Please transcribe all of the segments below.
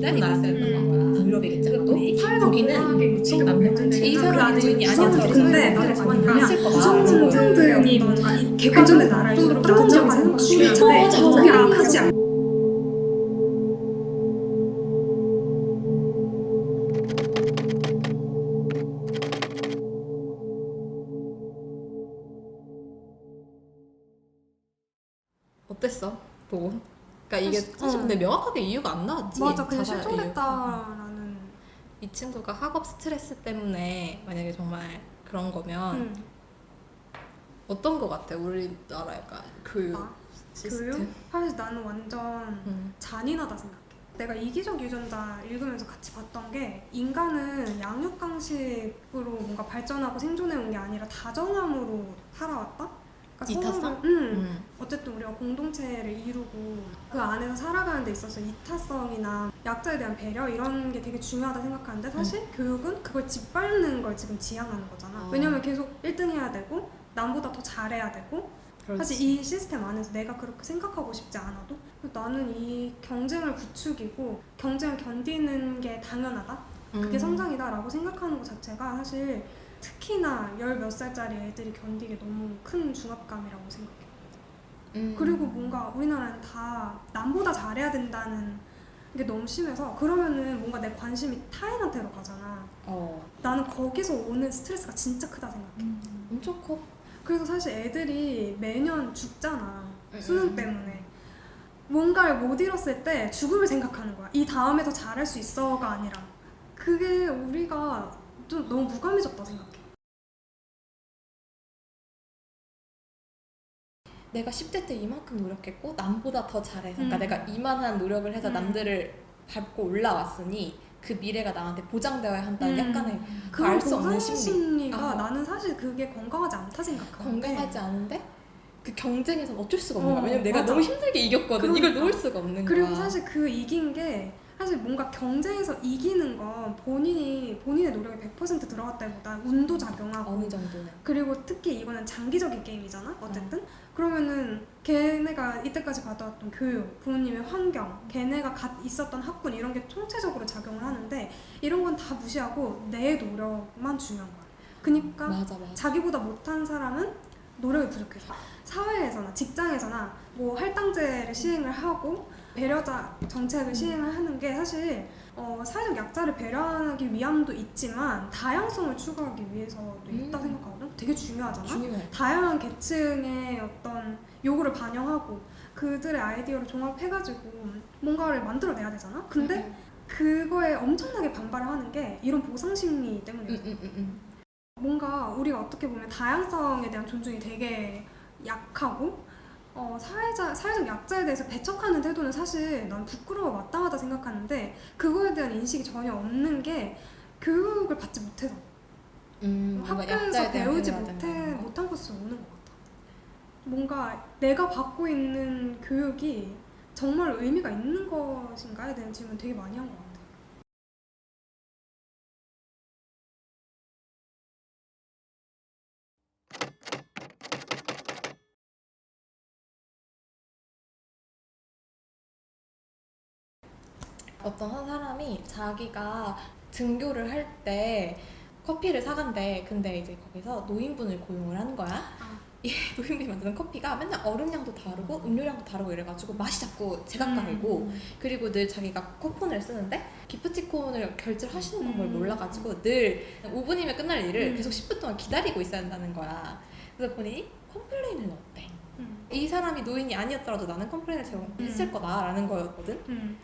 조금 나았어야 했던 거야. 유럽이겠지 또. 거기는 보통 남녀같이 이 이 사람이 주인이 아니어서 근데 나는 뭐냐면 있을 거다. 구성등이 뭔가 객관적인 나라로 뚫어져가 생각 중요한데 그게 악하지 않아. 어땠어? 보고. 그러니까 이게 사실 근데 명확하게 이유가 안 나왔지. 맞아, 그냥 자살 이유가. 실종됐다라는. 이 친구가 학업 스트레스 때문에 만약에 정말 그런 거면 어떤 거 같아? 우리나라 약간 교육 시스템? 교육? 사실 나는 완전 잔인하다 생각해. 내가 이기적 유전자 읽으면서 같이 봤던 게 인간은 양육강식으로 뭔가 발전하고 생존해온 게 아니라 다정함으로 살아왔다? 그러니까 이타성? 어쨌든 우리가 공동체를 이루고 그 안에서 살아가는 데 있어서 이타성이나 약자에 대한 배려 이런 게 되게 중요하다 생각하는데 사실 교육은 그걸 짓밟는 걸 지금 지향하는 거잖아. 왜냐면 계속 1등 해야 되고 남보다 더 잘해야 되고 그렇지. 사실 이 시스템 안에서 내가 그렇게 생각하고 싶지 않아도 나는 이 경쟁을 부추기고 경쟁을 견디는 게 당연하다 그게 성장이다라고 생각하는 것 자체가 사실 특히나 10몇 살짜리 애들이 견디기 너무 큰 중압감이라고 생각해. 그리고 뭔가 우리나라는 다 남보다 잘해야 된다는 게 너무 심해서 그러면은 뭔가 내 관심이 타인한테로 가잖아. 나는 거기서 오는 스트레스가 진짜 크다 생각해. 엄청 커. 그래서 사실 애들이 매년 죽잖아. 수능 때문에. 뭔가를 못 이뤘을 때 죽음을 생각하는 거야. 이 다음에 더 잘할 수 있어가 아니라. 그게 우리가 좀 너무 무감해졌다 생각해. 내가 10대 때 이만큼 노력했고 남보다 더 잘해서 그러니까 내가 이만한 노력을 해서 남들을 밟고 올라왔으니 그 미래가 나한테 보장되어야 한다는 약간의 알 수 없는 심리가 나는 사실 그게 건강하지 않다 생각하는데 건강하지 않은데 그 경쟁에서는 어쩔 수가 없는 거야. 왜냐면 내가 맞아. 너무 힘들게 이겼거든. 그러니까. 이걸 놓을 수가 없는 거야. 그리고 사실 그 이긴 게 사실 뭔가 경쟁에서 이기는 건 본인의 노력이 100% 들어갔다기보다 운도 작용하고 어느 정도는 그리고 특히 이거는 장기적인 게임이잖아 어쨌든 그러면은 걔네가 이때까지 받아왔던 교육, 부모님의 환경, 걔네가 있었던 학군 이런 게 총체적으로 작용을 하는데 이런 건 다 무시하고 내 노력만 중요한 거야. 그러니까 맞아. 자기보다 못한 사람은 노력이 부족해서 사회에서나 직장에서나 뭐 할당제를 시행을 하고 배려자 정책을 시행을 하는 게 사실 사회적 약자를 배려하기 위함도 있지만 다양성을 추구하기 위해서도 있다 생각하거든. 되게 중요하잖아. 중요해. 다양한 계층의 어떤 요구를 반영하고 그들의 아이디어를 종합해가지고 뭔가를 만들어내야 되잖아. 근데 그거에 엄청나게 반발을 하는 게 이런 보상심리 때문이거든. 뭔가 우리가 어떻게 보면 다양성에 대한 존중이 되게 약하고 사회적 약자에 대해서 배척하는 태도는 사실 난 부끄러워 마땅하다 생각하는데 그거에 대한 인식이 전혀 없는 게 교육을 받지 못해서 학교에서 배우지 못한 것으로 오는 것 같아. 뭔가 내가 받고 있는 교육이 정말 의미가 있는 것인가에 대한 질문 되게 많이 한 것 같아. 어떤 한 사람이 자기가 등교를 할 때 커피를 사간대. 근데 이제 거기서 노인분을 고용을 하는 거야. 이 노인분이 만드는 커피가 맨날 얼음량도 다르고 음료량도 다르고 이래가지고 맛이 자꾸 제각각이고 그리고 늘 자기가 쿠폰을 쓰는데 기프티콘을 결제를 하시는 방법을 몰라가지고 늘 5분이면 끝날 일을 계속 10분 동안 기다리고 있어야 한다는 거야. 그래서 본인이 컴플레인을 넣었대. 이 사람이 노인이 아니었더라도 나는 컴플레인을 제공했을 거다라는 거였거든.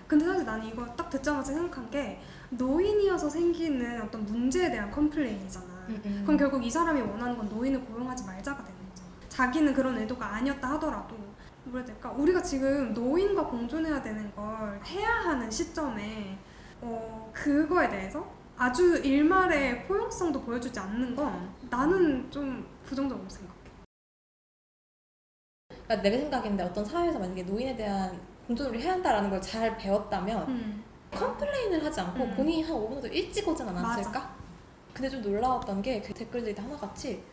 근데 사실 나는 이거 딱 듣자마자 생각한 게 노인이어서 생기는 어떤 문제에 대한 컴플레인이잖아. 그럼 결국 이 사람이 원하는 건 노인을 고용하지 말자가 되는 거잖아. 자기는 그런 의도가 아니었다 하더라도 뭐라 해야 될까? 우리가 지금 노인과 공존해야 되는 걸 해야 하는 시점에 그거에 대해서 아주 일말의 포용성도 보여주지 않는 건 나는 좀 부정적으로 생각해. 그러니까 내 생각인데 어떤 사회에서 만약에 노인에 대한 공존을 해야 한다라는 걸 잘 배웠다면 컴플레인을 하지 않고 본인이 한 5분 정도 일찍 오진 않았을까? 맞아. 근데 좀 놀라웠던 게 그 댓글들이 다 하나같이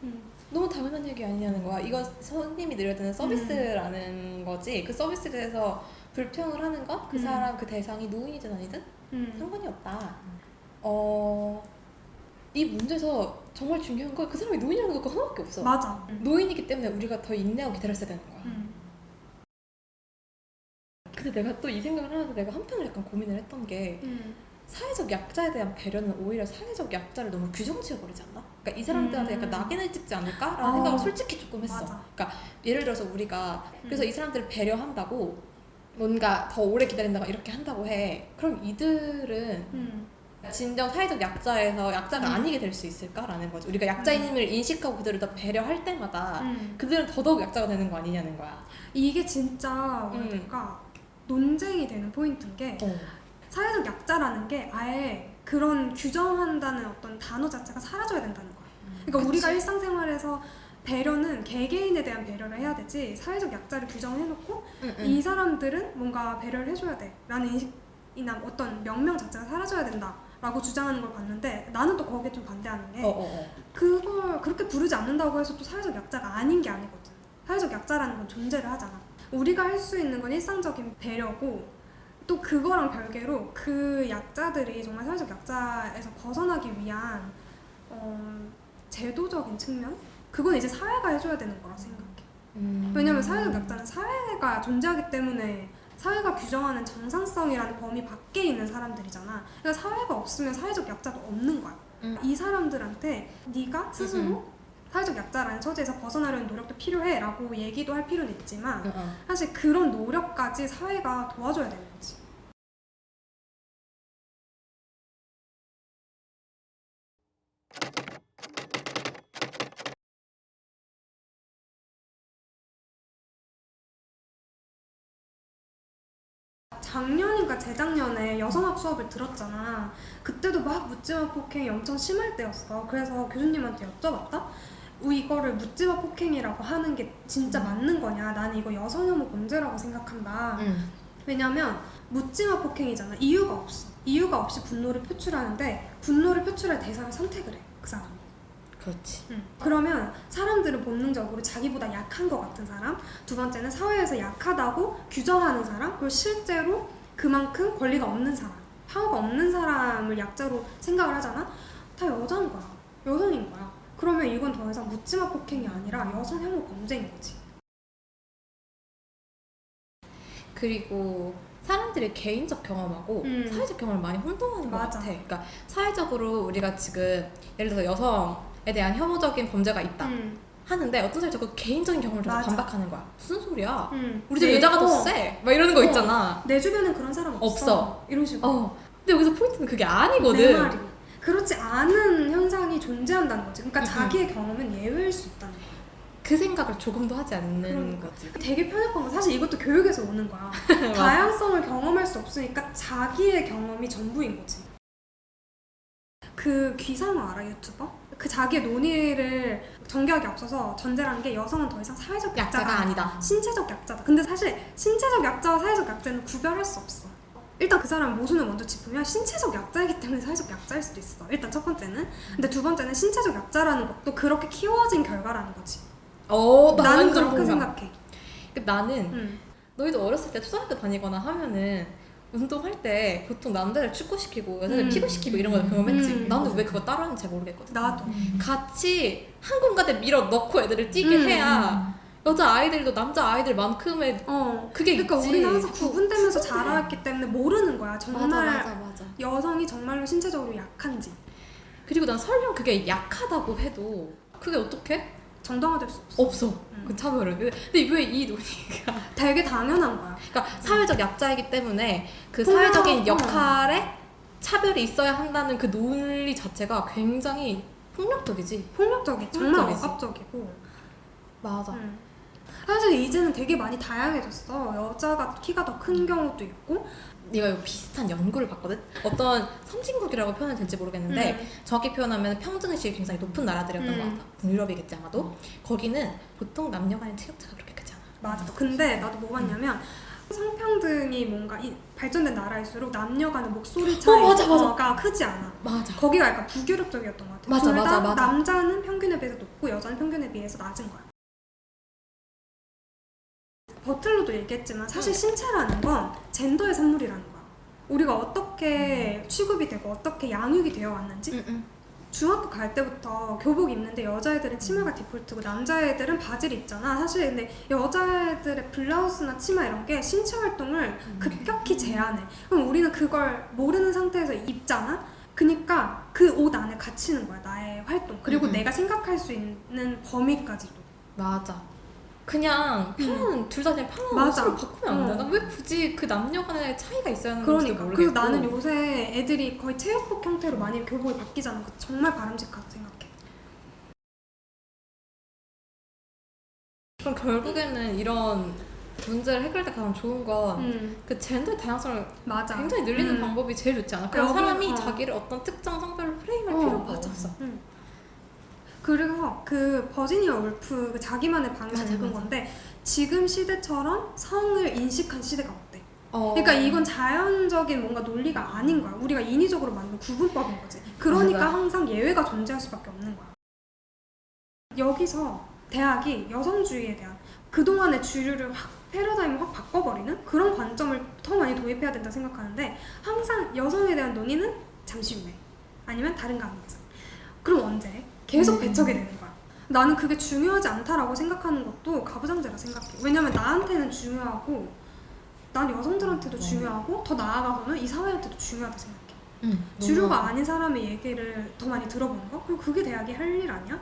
너무 당연한 얘기 아니냐는 거야. 이건 손님이 드려야 되는 서비스라는 거지. 그 서비스에 대해서 불평을 하는 건 그 사람 그 대상이 노인이든 아니든 상관이 없다. 이 문제에서 정말 중요한 건 그 사람이 노인이라는 것과 하나밖에 없어. 맞아. 노인이기 때문에 우리가 더 인내하고 기다렸어야 되는 거야. 근데 내가 또 이 생각을 하면서 내가 한편으로 약간 고민을 했던 게 사회적 약자에 대한 배려는 오히려 사회적 약자를 너무 규정 지어버리지 않나? 그러니까 이 사람들한테 약간 낙인을 찍지 않을까라는 생각을 솔직히 조금 했어. 맞아. 그러니까 예를 들어서 우리가 그래서 이 사람들을 배려한다고 뭔가 더 오래 기다린다고 이렇게 한다고 해. 그럼 이들은 진정 사회적 약자에서 약자가 아니게 될 수 있을까라는 거지. 우리가 약자임을 인식하고 그들을 더 배려할 때마다 그들은 더더욱 약자가 되는 거 아니냐는 거야. 이게 진짜 뭐랄까 논쟁이 되는 포인트인 게 사회적 약자라는 게 아예 그런 규정한다는 어떤 단어 자체가 사라져야 된다는 거야. 그러니까 그치? 우리가 일상생활에서 배려는 개개인에 대한 배려를 해야 되지 사회적 약자를 규정해놓고 이 사람들은 뭔가 배려를 해줘야 돼 라는 인식이나 어떤 명명 자체가 사라져야 된다 라고 주장하는 걸 봤는데 나는 또 거기에 좀 반대하는 게 그걸 그렇게 부르지 않는다고 해서 또 사회적 약자가 아닌 게 아니거든. 사회적 약자라는 건 존재를 하잖아. 우리가 할 수 있는 건 일상적인 배려고 또 그거랑 별개로 그 약자들이 정말 사회적 약자에서 벗어나기 위한 제도적인 측면? 그건 이제 사회가 해줘야 되는 거라 생각해. 왜냐면 사회적 약자는 사회가 존재하기 때문에 사회가 규정하는 정상성이라는 범위 밖에 있는 사람들이잖아. 그러니까 사회가 없으면 사회적 약자도 없는 거야. 이 사람들한테 네가 스스로 사회적 약자라는 처지에서 벗어나려는 노력도 필요해 라고 얘기도 할 필요는 있지만 사실 그런 노력까지 사회가 도와줘야 되는 거지. 작년인가 재작년에 여성학 수업을 들었잖아. 그때도 막 묻지마 폭행이 엄청 심할 때였어. 그래서 교수님한테 여쭤봤다? 이거를 묻지마 폭행이라고 하는 게 진짜 맞는 거냐? 나는 이거 여성혐오 범죄라고 생각한다. 왜냐면 묻지마 폭행이잖아. 이유가 없어. 이유가 없이 분노를 표출하는데 분노를 표출할 대상을 선택을 해. 그 사람이. 그렇지. 그러면 사람들은 본능적으로 자기보다 약한 것 같은 사람, 두 번째는 사회에서 약하다고 규정하는 사람, 그리고 실제로 그만큼 권리가 없는 사람, 파워가 없는 사람을 약자로 생각을 하잖아? 다 여자인 거야. 여성인 거야. 그러면 이건 더 이상 묻지마 폭행이 아니라 여성 혐오 범죄인 거지. 그리고 사람들의 개인적 경험하고 사회적 경험을 많이 혼동하는 것 같아. 그러니까 사회적으로 우리가 지금 예를 들어서 여성에 대한 혐오적인 범죄가 있다 하는데 어떤 사람이 자꾸 개인적인 경험을 자꾸 반박하는 거야. 무슨 소리야? 우리 집 여자가 더 세? 막 이러는 거 있잖아. 내 주변엔 그런 사람 없어. 이런 식으로. 근데 여기서 포인트는 그게 아니거든. 내 말이. 그렇지 않은 현상이 존재한다는 거지. 그러니까 자기의 경험은 예외일 수 있다는 거야. 그 생각을 조금도 하지 않는 거지. 되게 편협한 건 사실 이것도 교육에서 오는 거야. 다양성을 경험할 수 없으니까 자기의 경험이 전부인 거지. 그 귀상어 알아? 유튜버? 그 자기의 논의를 전개하기 앞서서 전제라는 게 여성은 더 이상 사회적 약자가 아니다. 신체적 약자다. 근데 사실 신체적 약자와 사회적 약자는 구별할 수 없어. 일단 그 사람 모순을 먼저 짚으면 신체적 약자이기 때문에 사회적 약자일 수도 있어. 일단 첫 번째는. 근데 두 번째는 신체적 약자라는 것도 그렇게 키워진 결과라는 거지. 나는 그렇게 생각해. 나는 너희도 어렸을 때 초등학교 다니거나 하면은 운동할 때 보통 남자를 축구시키고 여자를 피구시키고 이런 걸 경험했지. 나는 왜 그거 따라하는지 잘 모르겠거든. 나도. 같이 한 공간에 밀어 넣고 애들을 뛰게 해야 여자 아이들도 남자 아이들만큼의 그게 그러니까 있지. 우리는 항상 구분되면서 자라왔기 때문에 모르는 거야. 정말 맞아. 여성이 정말로 신체적으로 약한지. 그리고 난 설령 그게 약하다고 해도 그게 어떻게? 정당화될 수 없어. 그 차별은. 근데 왜 이 논의가 되게 당연한 거야. 그러니까 사회적 약자이기 때문에 그 사회적인 역할에 차별이 있어야 한다는 그 논리 자체가 굉장히 폭력적이지. 정말 억압적이고. 맞아. 사실 이제는 되게 많이 다양해졌어. 여자가 키가 더 큰 경우도 있고. 내가 이거 비슷한 연구를 봤거든? 어떤 선진국이라고 표현이 될지 모르겠는데 정확히 표현하면 평등의식이 굉장히 높은 나라들이었던 것 같아. 북유럽이겠지 아마도. 거기는 보통 남녀 간의 체격차가 그렇게 크지 않아. 맞아. 근데 나도 뭐 봤냐면 성평등이 뭔가 발전된 나라일수록 남녀 간의 목소리 차이가 크지 않아. 맞아. 거기가 약간 북유럽적이었던 것 같아. 둘 다 남자는 평균에 비해서 높고 여자는 평균에 비해서 낮은 거야. 버틀로도 얘기했지만 사실 신체라는 건 젠더의 산물이라는 거야. 우리가 어떻게 취급이 되고 어떻게 양육이 되어 왔는지 중학교 갈 때부터 교복 입는데 여자애들은 치마가 디폴트고 남자애들은 바지를 입잖아. 사실 근데 여자애들의 블라우스나 치마 이런 게 신체 활동을 급격히 제한해. 그럼 우리는 그걸 모르는 상태에서 입잖아. 그니까 그 옷 안에 갇히는 거야, 나의 활동. 그리고 내가 생각할 수 있는 범위까지도. 맞아. 그냥 편한 둘 다 그냥 편한 맞아. 옷으로 바꾸면 안 되나? 왜 굳이 그 남녀 간의 차이가 있어야 하는 건지 그러니까. 모르겠고. 그리고 나는 요새 애들이 거의 체육복 형태로 많이 교복이 바뀌잖아. 그거 정말 바람직하다고 생각해. 그럼 결국에는 이런 문제를 해결할 때 가장 좋은 건 그 젠더 다양성을 맞아. 굉장히 늘리는 방법이 제일 좋지 않아? 그럼 여기, 사람이 자기를 어떤 특정 성별로 프레임할 필요가 없어. 그리고 그 버지니아 울프 그 자기만의 방에서 맞아, 읽은 맞아. 건데 지금 시대처럼 성을 인식한 시대가 없대. 어. 그러니까 이건 자연적인 뭔가 논리가 아닌 거야. 우리가 인위적으로 만든 구분법인 거지. 그러니까 맞아. 항상 예외가 존재할 수밖에 없는 거야. 여기서 대학이 여성주의에 대한 그동안의 주류를 확 패러다임을 확 바꿔버리는 그런 관점을 더 많이 도입해야 된다 생각하는데 항상 여성에 대한 논의는 잠시 후에 아니면 다른 강의에서. 그럼 언제? 계속 배척이 되는 거야. 나는 그게 중요하지 않다라고 생각하는 것도 가부장제라 생각해. 왜냐면 나한테는 중요하고 난 여성들한테도 중요하고 더 나아가서는 이 사회한테도 중요하다 생각해. 주류가 아닌 사람의 얘기를 더 많이 들어보는 거? 그리고 그게 대학이 할 일 아니야?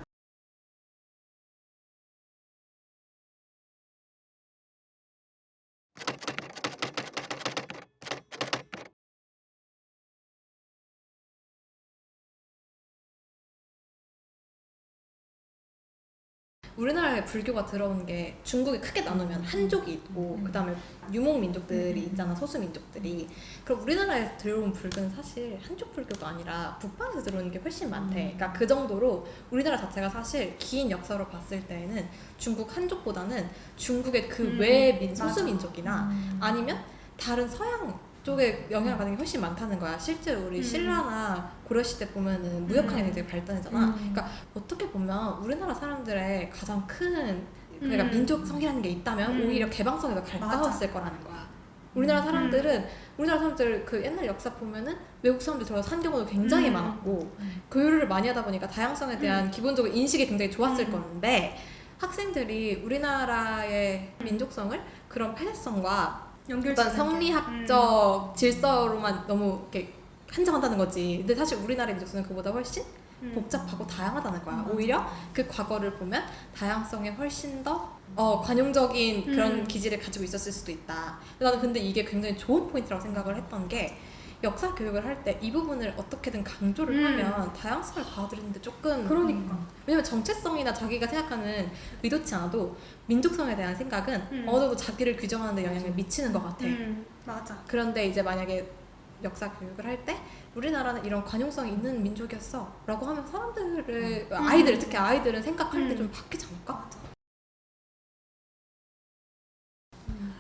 우리나라에 불교가 들어온 게 중국이 크게 나누면 한족이 있고 그다음에 유목 민족들이 있잖아, 소수 민족들이. 그럼 우리나라에 들어온 불교는 사실 한족 불교가 아니라 북방에서 들어오는 게 훨씬 많대. 그러니까 그 정도로 우리나라 자체가 사실 긴 역사로 봤을 때에는 중국 한족보다는 중국의 그 외의 소수 민족이나 아니면 다른 서양 쪽에 영향을 받는 게 훨씬 많다는 거야. 실제 우리 신라나 고려시대 보면은 무역학이 굉장히 발전했잖아. 그러니까 어떻게 보면 우리나라 사람들의 가장 큰 그러니까 민족성이라는 게 있다면 오히려 개방성에 더 가까웠을 거라는 거야. 우리나라 사람들 그 옛날 역사 보면은 외국 사람들 들어서 산 경우도 굉장히 많았고 교류를 많이 하다 보니까 다양성에 대한 기본적인 인식이 굉장히 좋았을 건데 학생들이 우리나라의 민족성을 그런 편애성과 어떤 성리학적 질서로만 너무 이렇게 한정한다는 거지. 근데 사실 우리나라의 민족성은 그보다 훨씬 복잡하고 다양하다는 거야. 오히려 그 과거를 보면 다양성에 훨씬 더 관용적인 그런 기질을 가지고 있었을 수도 있다. 나는 근데 이게 굉장히 좋은 포인트라고 생각을 했던 게 역사 교육을 할 때 이 부분을 어떻게든 강조를 하면 다양성을 받아들이는데 조금 그러니까 왜냐면 정체성이나 자기가 생각하는 의도치 않아도 민족성에 대한 생각은 어느 정도 자기를 규정하는 데 영향을 미치는 것 같아. 맞아. 그런데 이제 만약에 역사 교육을 할 때 우리나라는 이런 관용성이 있는 민족이었어 라고 하면 사람들을 아이들 특히 아이들은 생각할 때 좀 바뀌지 않을까?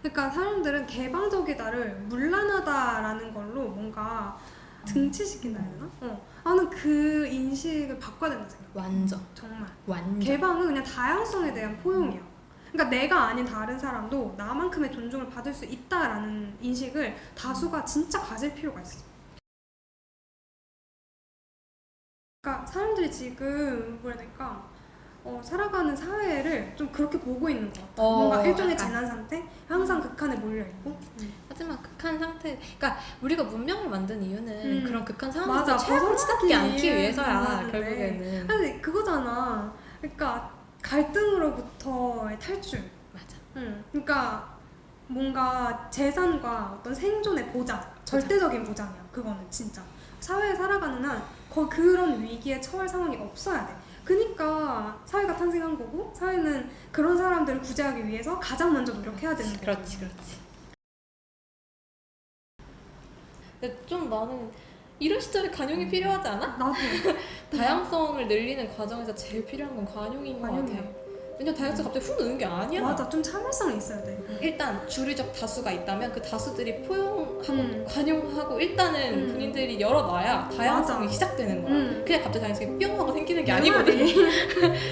그러니까 사람들은 개방적이다를 문란하다라는 걸로 뭔가 등치시킨다 해야 되나? 나는 그 인식을 바꿔야 된다 생각해. 완전 정말. 완전 개방은 그냥 다양성에 대한 포용이야. 그러니까 내가 아닌 다른 사람도 나만큼의 존중을 받을 수 있다라는 인식을 다수가 진짜 가질 필요가 있어. 그러니까 사람들이 지금 뭐라 해야 될까? 살아가는 사회를 좀 그렇게 보고 있는 것 같아. 뭔가 일종의 약간. 재난 상태? 항상 극한에 몰려있고. 하지만 극한 상태, 그러니까 우리가 문명을 만든 이유는 그런 극한 상황에서 맞아, 최악을 치닫지 않기 위해서야 맞는데. 결국에는. 근데 그거잖아. 그러니까 갈등으로부터의 탈출. 맞아. 그러니까 뭔가 재산과 어떤 생존의 보장, 절대적인 보장이야. 그거는 진짜 사회에 살아가는 한 그런 위기에 처할 상황이 없어야 돼. 그러니까 사회가 탄생한 거고 사회는 그런 사람들을 구제하기 위해서 가장 먼저 노력해야 되는 거야. 그렇지. 근데 좀 나는 이런 시절에 관용이 필요하지 않아? 나도. 다양성을 늘리는 과정에서 제일 필요한 건 관용인 것 같아. 왜냐면 다양성 갑자기 훅 느는 게 아니야. 맞아, 좀 참을성이 있어야 돼. 일단 주류적 다수가 있다면 그 다수들이 포용하고 관용하고 일단은 본인들이 열어놔야 다양성이 맞아. 시작되는 거야. 그냥 갑자기 다양성이 뿅 하고 생기는 게 아니거든.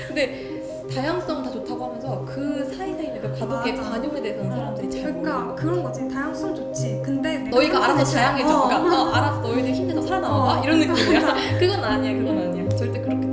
근데 다양성 다 좋다고 하면서 그 사이사이에 그 가독의 맞아. 관용에 대해서는 사람들이 잘 그러니까 모르는 그런 거지. 다양성 좋지. 근데 내가 너희가 알아서 그렇게 다양해져. 어. 그러니까 알았어 너희들 힘내서 살아남아봐 이런 느낌이야. 그건 아니야. 절대 그렇게